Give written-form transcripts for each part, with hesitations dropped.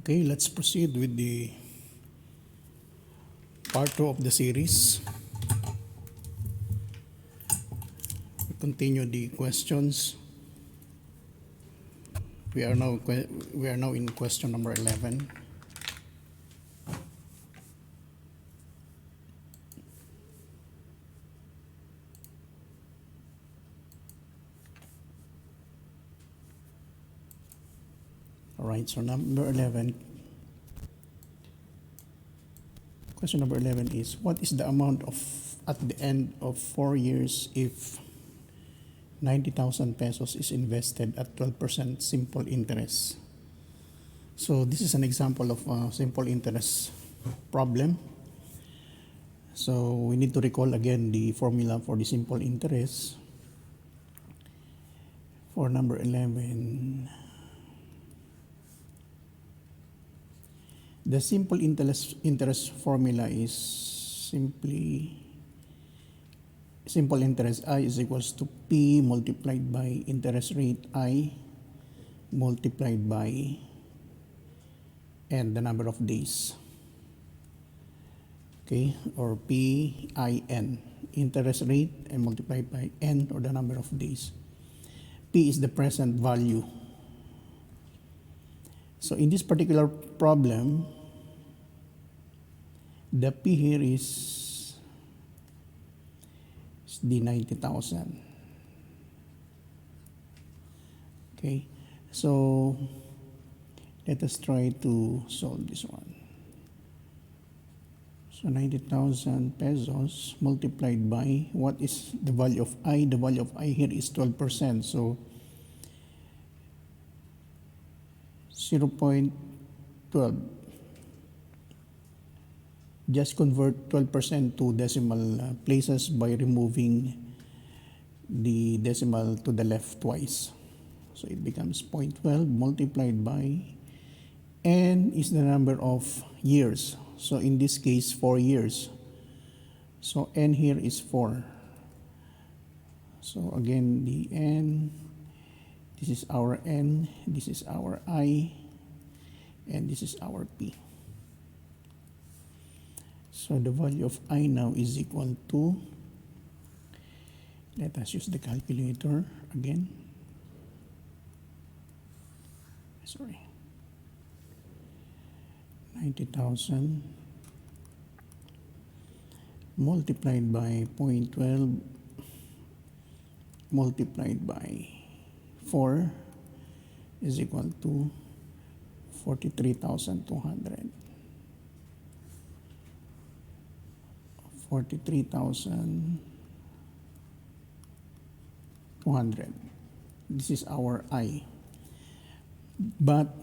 Okay, let's proceed with the part 2 of the series. We continue the questions. We are now in question number 11. All right, so number 11. Question number 11 is, what is the amount of at the end of 4 years if 90,000 pesos is invested at 12% simple interest? So this is an example of a simple interest problem. So we need to recall again the formula for the simple interest. For number 11, the simple interest formula is simply simple interest I is equals to P multiplied by interest rate I multiplied by N, the number of days. Okay, or PIN, interest rate, and multiplied by N, or the number of days. P is the present value. So in this particular problem, the P here is the 90,000. Okay, so let us try to solve this one. So 90,000 pesos multiplied by, what is the value of I? The value of I here is 12%. So 0.12. Just convert 12% to decimal places by removing the decimal to the left twice. So it becomes 0.12 multiplied by N is the number of years. So in this case, 4 years. So N here is 4. So again, the N, this is our N, this is our I, and this is our P. So the value of I now is equal to, let us use the calculator again. Sorry. 90,000 multiplied by 0.12 multiplied by 4 is equal to 43,200. 43,200. This is our I. But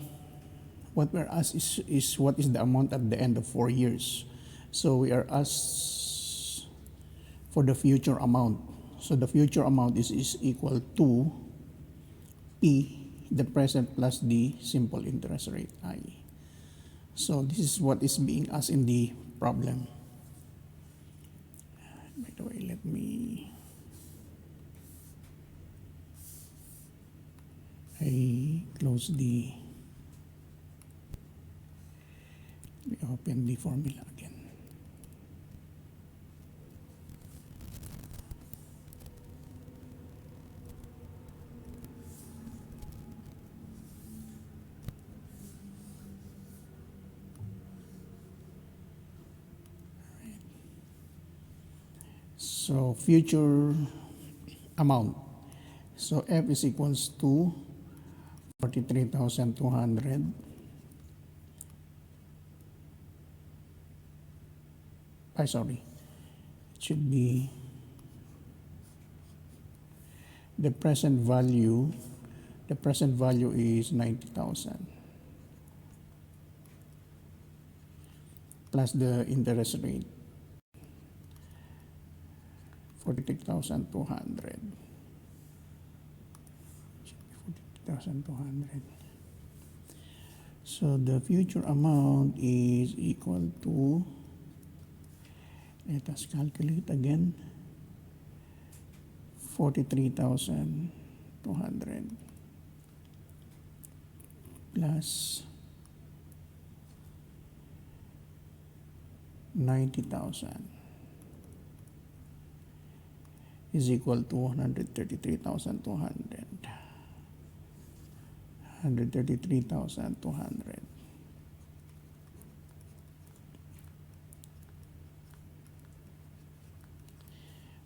what we're asked is what is the amount at the end of 4 years. So we are asked for the future amount. So the future amount is equal to P, the present, plus the simple interest rate I. So this is what is being asked in the problem. By the way, let me close the, we open the formula again. So future amount. So F is equals to 43,200 it should be the present value. The present value is 90,000 plus the interest rate 43,200. 43,200. So the future amount is equal to, let us calculate again, 43,200 plus 90,000 is equal to 133,200. 133,200.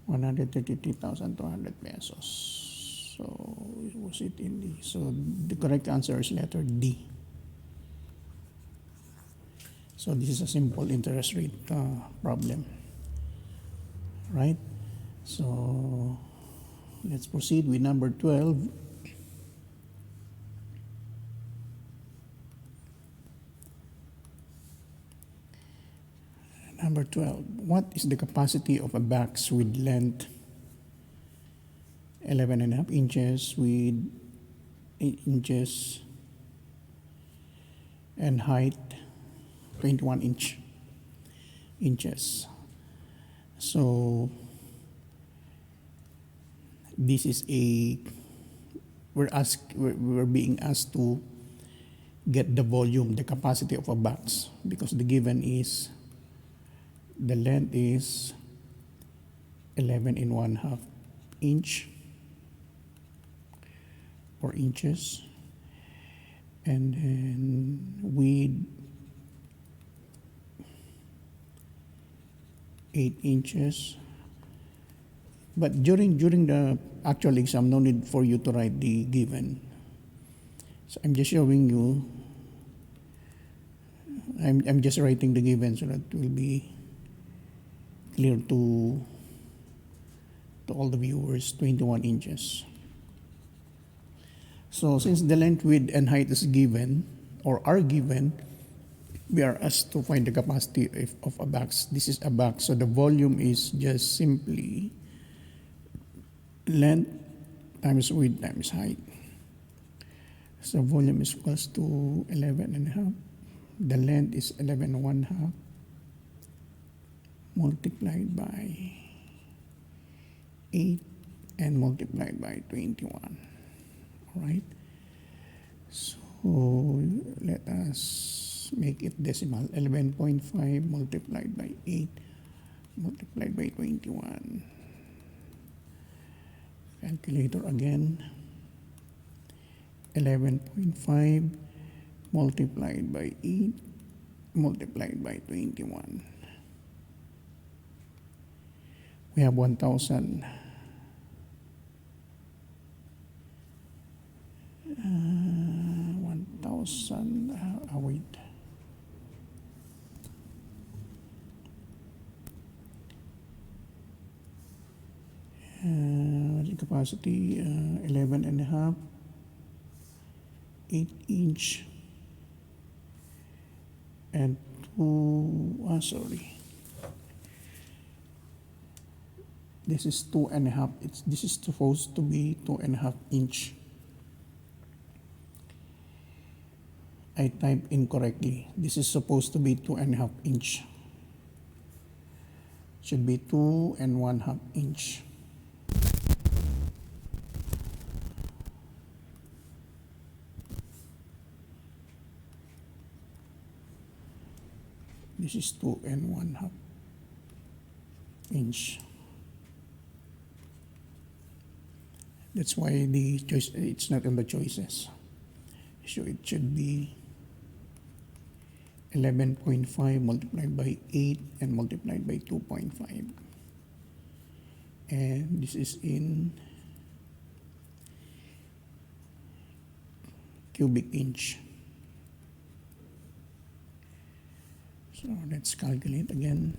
133,200 pesos. So was it in D? So the correct answer is letter D. So this is a simple interest rate problem, right? So let's proceed with number 12. Number 12, what is the capacity of a box with length 11.5 inches with 8 inches and height 21 inches? So this is we're being asked to get the volume, the capacity of a box, because the given is the length is 11.5 inch or inches, and then width 8 inches. But during the actual exam, no need for you to write the given. So I'm just showing you. I'm just writing the given so that it will be clear to all the viewers. 21 inches. So since the length, width, and height is given or are given, we are asked to find the capacity of a box. This is a box, so the volume is just simply length times width times height. So volume is equals to 11.5. The length is 11.5 multiplied by 8 and multiplied by 21. All right. So let us make it decimal. 11.5 multiplied by 8 multiplied by 21. Calculator again. 11.5 multiplied by 8 multiplied by 21. We have 1,000. 1,000. Wait. The capacity 11.5, 8 inch, and 2. Sorry. This is 2.5. This is supposed to be 2.5 inch. I typed incorrectly. This is supposed to be 2.5 inch. Should be 2.5 inch. This is 2.5 inch. That's why the choice, it's not in the choices. So it should be 11.5 multiplied by 8 and multiplied by 2.5. And this is in cubic inch. So let's calculate again.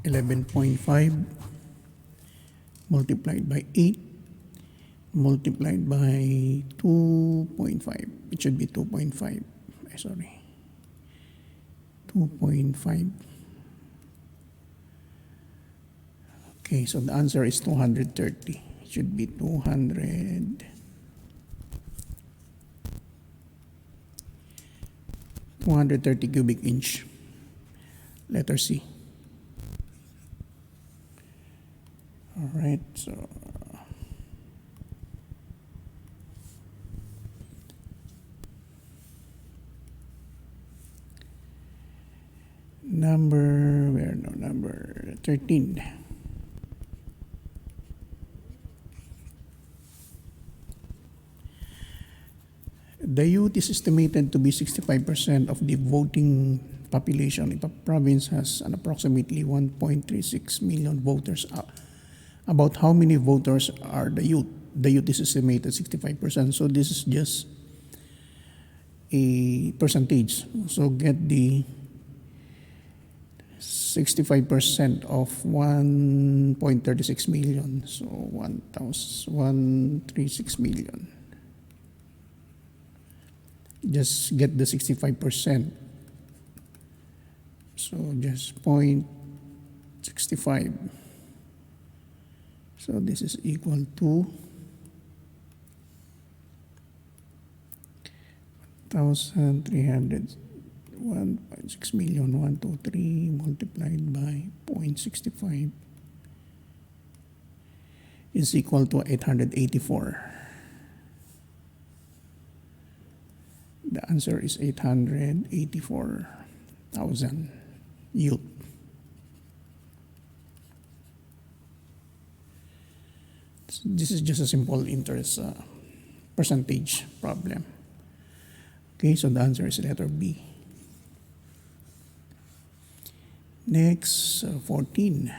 11.5 multiplied by 8 multiplied by 2.5. It should be 2.5. Sorry. 2.5. Okay, so the answer is 230. It should be 230 cubic inch. Letter C. All right, so Number 13. The youth is estimated to be 65% of the voting population. If a province has an approximately 1.36 million voters, about how many voters are the youth? The youth is estimated 65%. So this is just a percentage. So get the 65% of 1.36 million. So 1,136 million. Just get the 65%. So just 0.65. So this is equal to 1,300, 1.6 million, 123 multiplied by 0.65 is equal to 884. The answer is 884,000 youth. This is just a simple interest percentage problem. Okay, so the answer is letter B. Next, 14.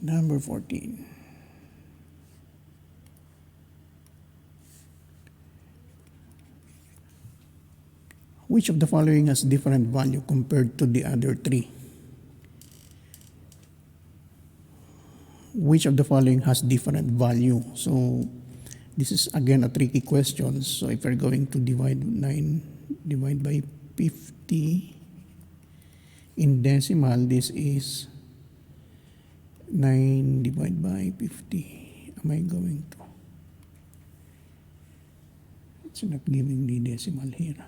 Number 14. Which of the following has different value compared to the other three? Which of the following has different value? So this is again a tricky question. So if we're going to divide by 50 in decimal, this is 9 divided by 50. Am I going to? It's not giving the decimal here.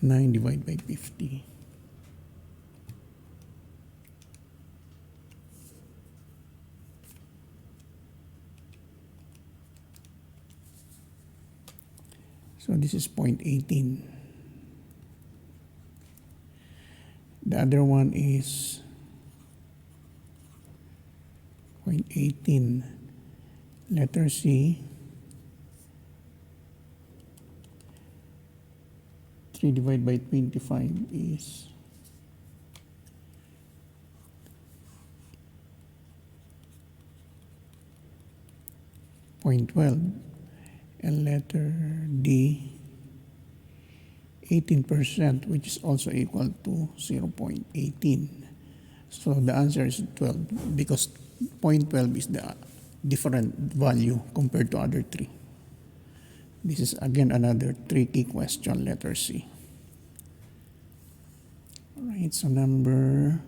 9 divided by 50. So this is 0.18. The other one is 0.18. Letter C. 3 divided by 25 is 0.12. And letter D, 18%, which is also equal to 0.18. So the answer is 12 because 0.12 is the different value compared to other three. This is again another tricky question, letter C. All right, so number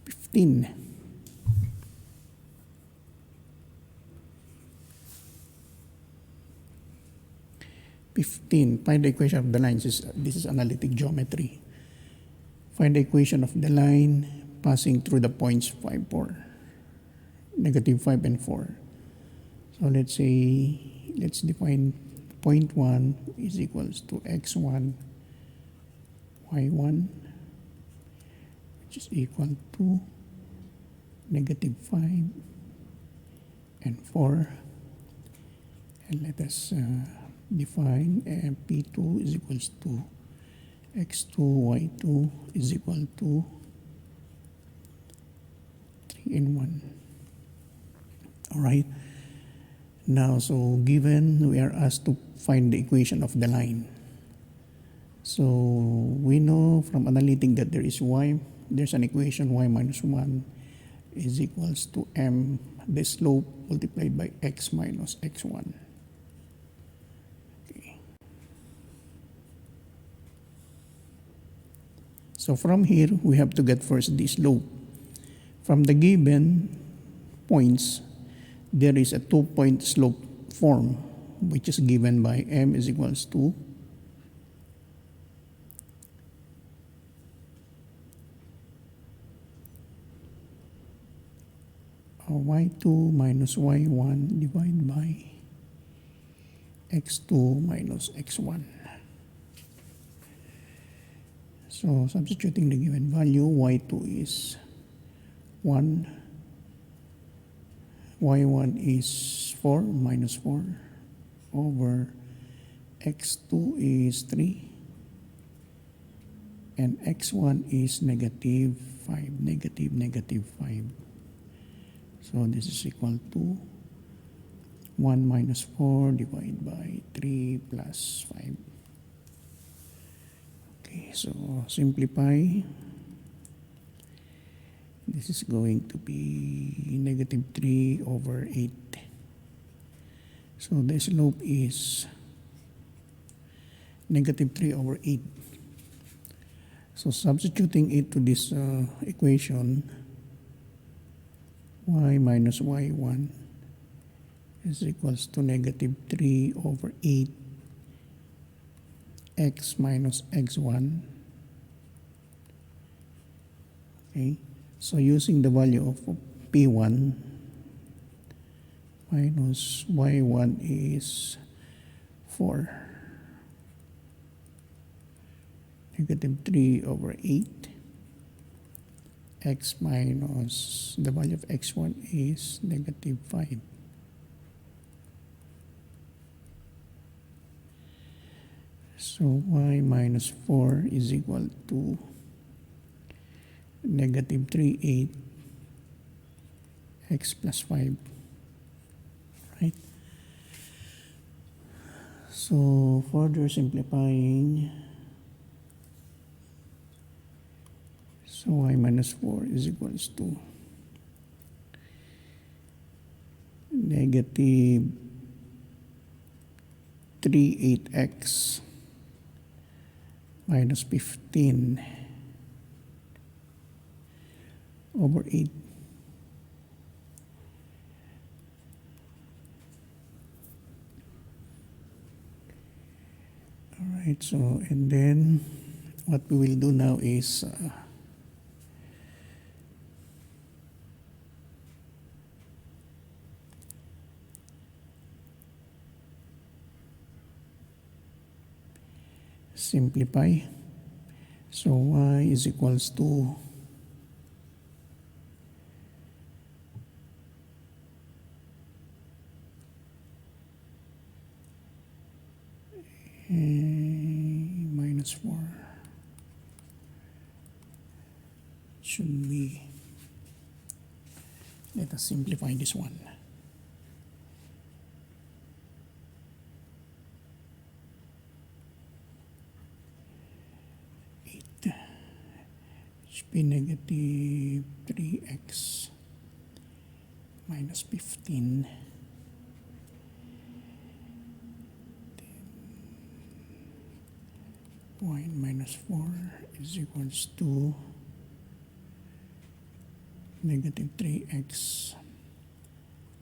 15. 15. Find the equation of the lines. This is analytic geometry. Find the equation of the line passing through the points 5, 4. Negative 5 and 4. So let's define point 1 is equals to x1, y1, which is equal to negative 5 and 4. And let us define P2 is equals to x2, y2 is equal to 3 and 1. All right. Now, so given we are asked to find the equation of the line. So we know from analytic that there's an equation y minus 1 is equals to m, the slope multiplied by x minus x1. So from here, we have to get first the slope. From the given points, there is a 2-point slope form, which is given by m is equals to y2 minus y1 divided by x2 minus x1. So substituting the given value, y2 is 1, y1 is 4 minus 4 over x2 is 3 and x1 is negative 5, negative 5. So this is equal to 1 minus 4 divided by 3 plus 5. Okay, so simplify. This is going to be negative 3 over 8. So the slope is negative 3 over 8. So substituting it to this equation, y minus y1 is equals to negative 3 over 8 x minus x1. Okay, so using the value of p1 minus y1 is 4, negative 3 over 8 x minus the value of x1 is negative 5. So y minus 4 is equal to negative 3, 8 x plus 5. Right? So further simplifying, so y minus 4 is equals to negative 3, 8x minus 15 over 8. Alright, so and then what we will do now is simplify. So y is equals to minus 4 should be, let us simplify this one. Should be negative 3x minus 15. Y minus 4 is equals to negative 3x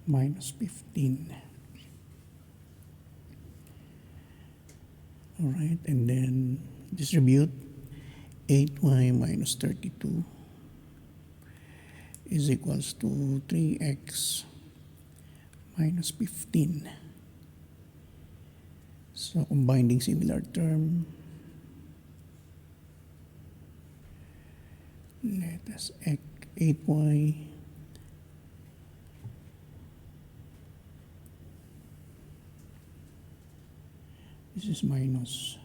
minus 15. Alright, and then distribute 8y minus 32 is equals to 3x minus 15. So combining similar term, let us 8y this is minus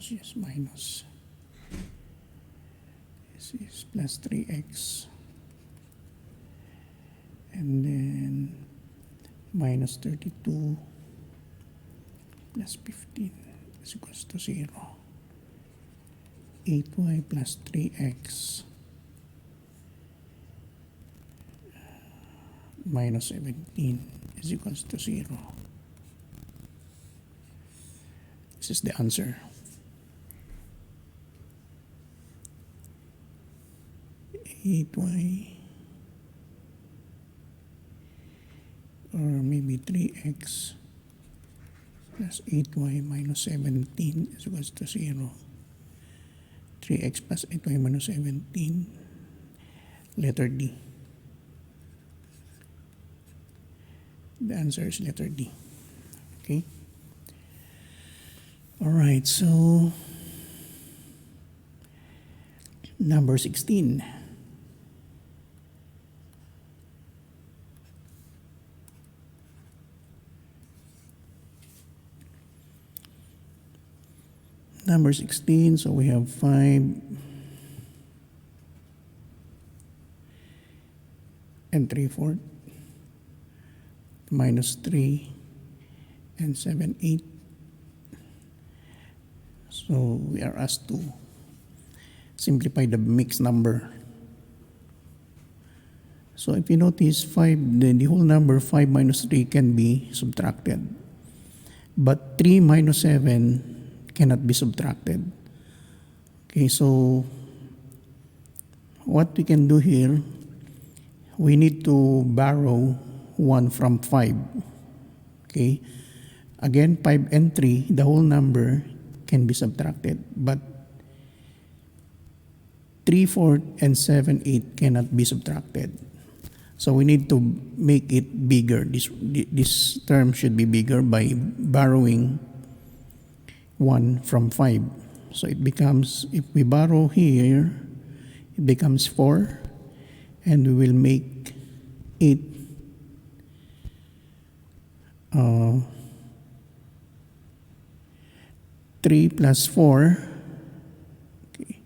yes, minus. This is plus 3x and then minus 32 plus 15 is equals to 0. 8y plus 3x minus 17 is equals to 0. This is the answer. 8y or maybe 3x plus 8y minus 17 is equals to 0. 3x plus 8y minus 17 Letter D. The answer is letter D. Okay. All right, so number 16. Number 16, so we have 5 and 3/4 minus 3 and 7/8. So we are asked to simplify the mixed number. So if you notice, 5, the whole number 5 minus 3 can be subtracted. But 3 minus 7 cannot be subtracted. Okay, so what we can do here, we need to borrow 1 from 5. Okay, again, 5 and 3, the whole number can be subtracted, but 3/4 and 7/8 cannot be subtracted. So we need to make it bigger. This term should be bigger by borrowing 1 from 5. So it becomes, if we borrow here, it becomes 4, and we will make 8 3 plus 4. Okay.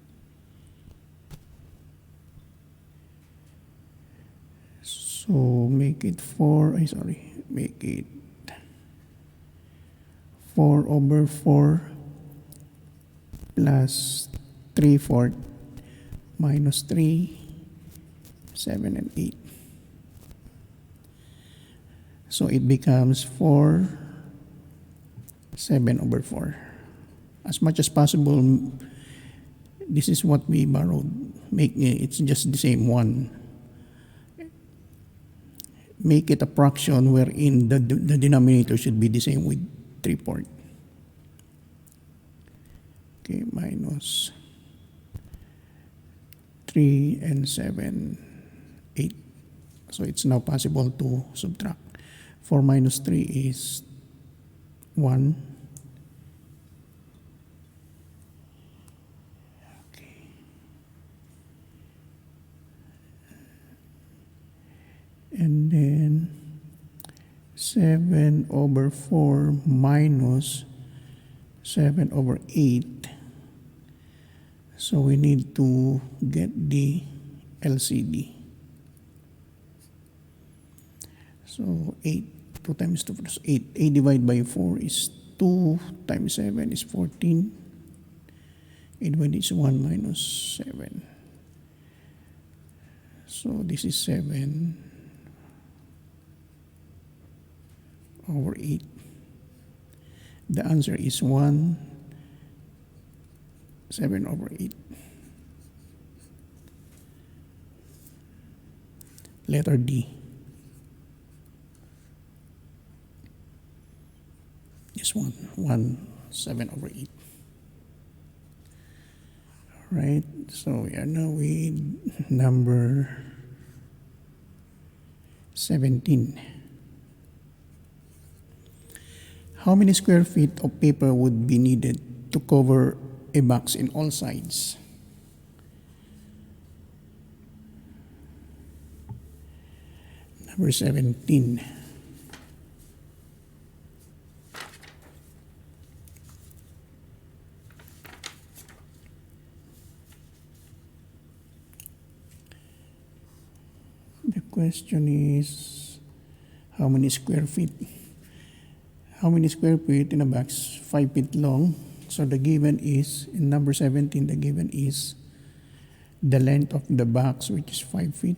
So make it 4, make it 4 over 4 plus 3/4 minus 3, 7 and 8. So it becomes 4, 7 over 4. As much as possible, this is what we borrowed. It's just the same one. Make it a fraction wherein the denominator should be the same with 3/4. Okay, minus 3 and 7, 8. So it's now possible to subtract. 4 minus 3 is 1. Okay. And then 7 over 4 minus 7 over 8. So we need to get the LCD. So 8, 2 times 2 plus 8. 8 divided by 4 is 2 times 7 is 14. 8 divided is 1 minus 7. So this is 7 over 8. The answer is 1, 7 over 8. Letter D. This one, 7 over 8. All right, so we are now with number 17. How many square feet of paper would be needed to cover a box in all sides? Number 17. The question is, how many square feet? How many square feet in a box? 5 feet long. So the given is, in number 17, the given is the length of the box, which is 5 feet.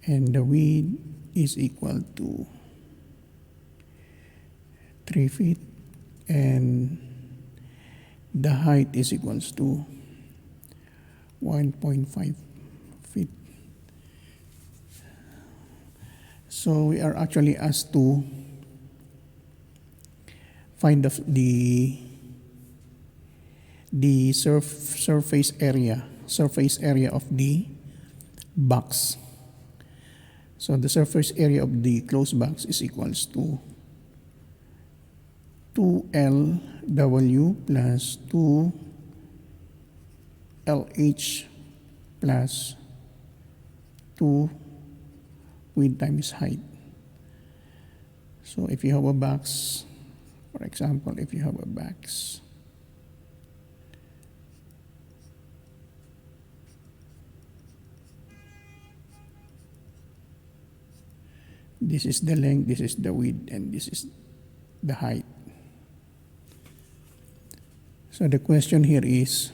And the width is equal to 3 feet. And the height is equals to 1.5 feet. So we are actually asked to find the surface area surface area of the box. So the surface area of the closed box is equals to 2LW plus 2LH plus 2 width times height. So if you have a box, for example, if you have a box, this is the length, this is the width, and this is the height. So the question here is,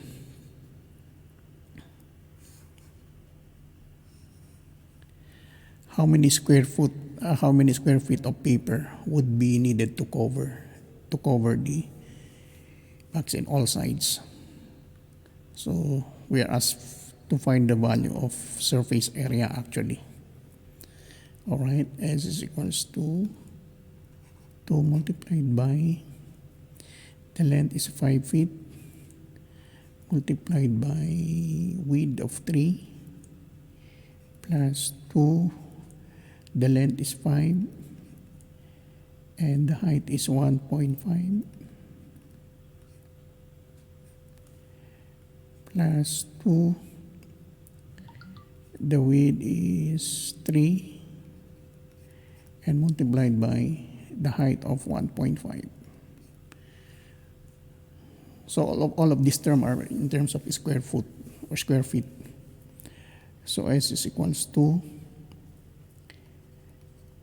how many square feet of paper would be needed to cover the box in all sides? So we are asked to find the value of surface area actually. All right, S is equals to 2 multiplied by the length is 5 feet multiplied by width of 3 plus 2, the length is 5 and the height is 1.5 plus 2, the width is 3 and multiplied by the height of 1.5. So all of these terms are in terms of square foot or square feet. So S is equals to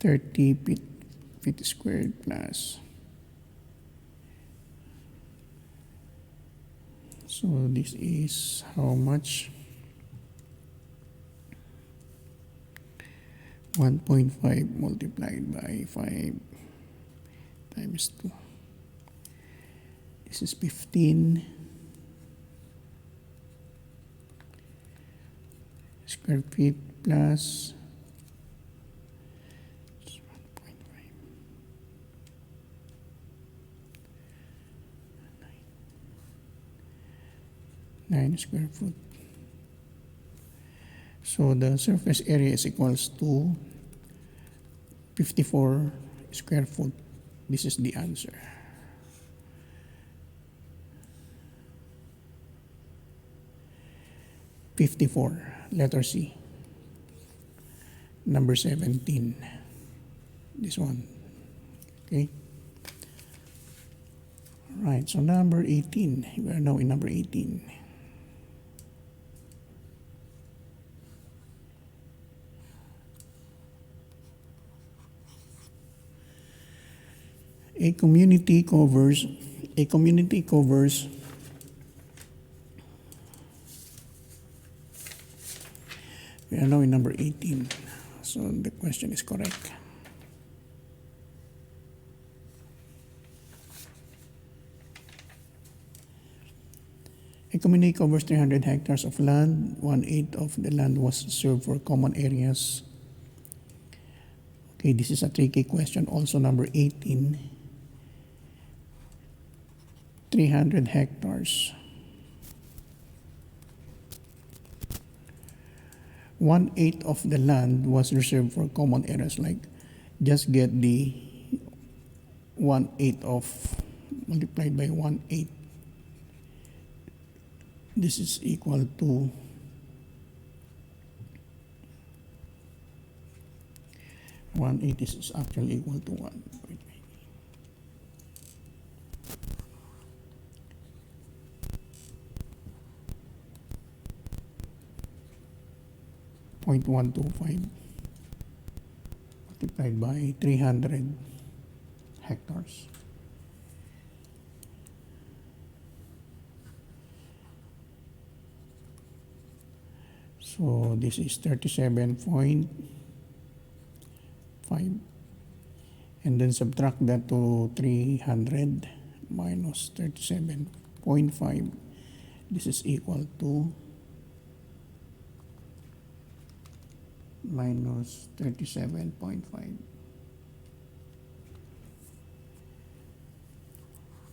30 feet squared plus. So this is how much? 1.5 multiplied by 5 times 2. This is 15 square feet plus 1.5. 9 square foot. So the surface area is equals to 54 square foot. This is the answer. Letter C. Number 17. This one. Okay. Right. So number 18. We are now in number 18. A community covers. We are now in number 18. So the question is correct. A community covers 300 hectares of land. 1/8 of the land was reserved for common areas. Okay, this is a tricky question. Also number 18. 300 hectares. 1/8 of the land was reserved for common areas. Like, just get the 1/8 of multiplied by 1/8. This is equal to 1/8. This is actually equal to 1.125 multiplied by 300 hectares. So this is 37.5, and then subtract that to 300 minus 37.5. This is equal to minus 37.5.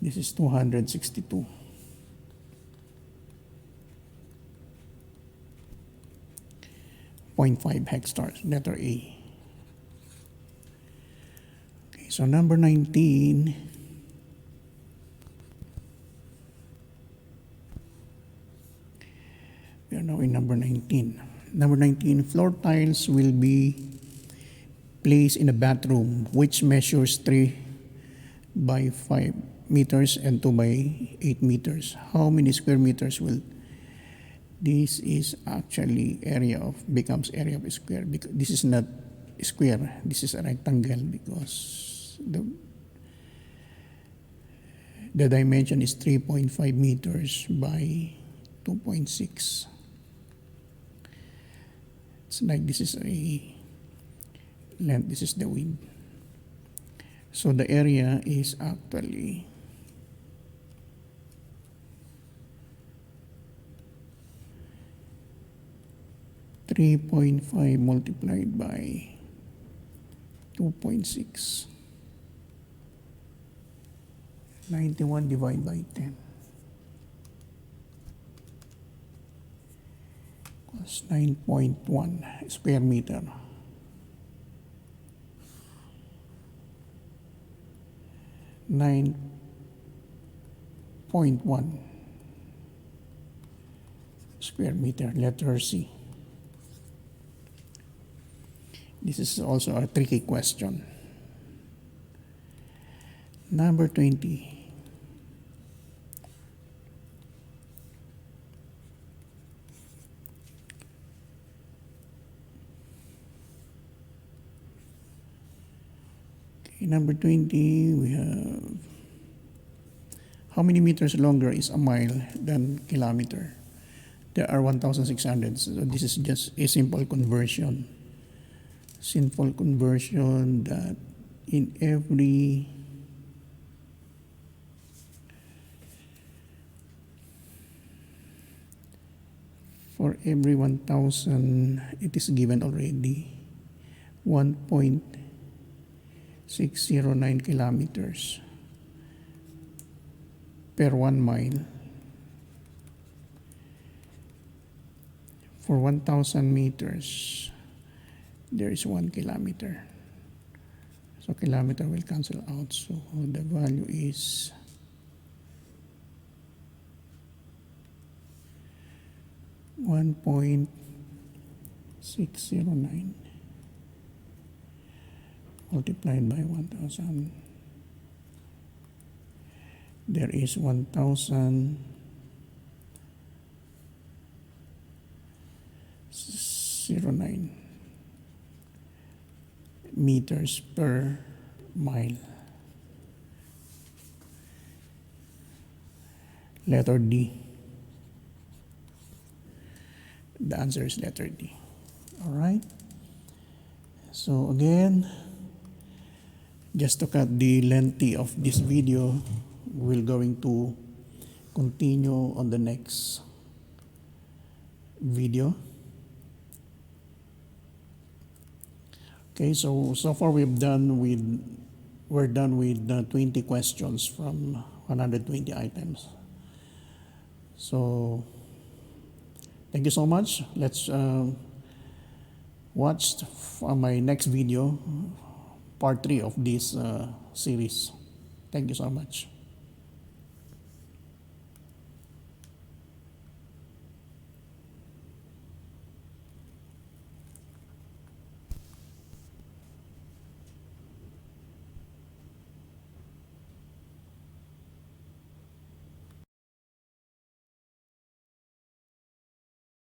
This is 262. 0.5 hectares, letter A. Okay, so number 19, we are now in number 19. Number 19, floor tiles will be placed in a bathroom which measures 3 by 5 meters and 2 by 8 meters. How many square meters will this is actually becomes area of a square, because this is not a square, this is a rectangle, because the dimension is 3.5 meters by 2.6. It's like this is a length, this is the width. So the area is actually 3.5 multiplied by 2.6. 91 divided by 10. Equals 9.1 square meter. 9.1 square meter, letter C. This is also a tricky question. Number 20. Okay, number 20, we have how many meters longer is a mile than kilometer? There are 1,600. So this is just a simple conversion. Simple conversion that in every for every 1,000, it is given already 1.609 kilometers per 1 mile. For 1,000 meters, there is 1 kilometer. So kilometer will cancel out. So the value is 1.609 multiplied by 1,000. There is 1,009 meters per mile. Letter D. The answer is letter D. All right. So again, just to cut the length of this video, we're going to continue on the next video. Okay, so far we're done with the 20 questions from 120 items. So thank you so much. Let's watch my next video, part 3 of this series. Thank you so much.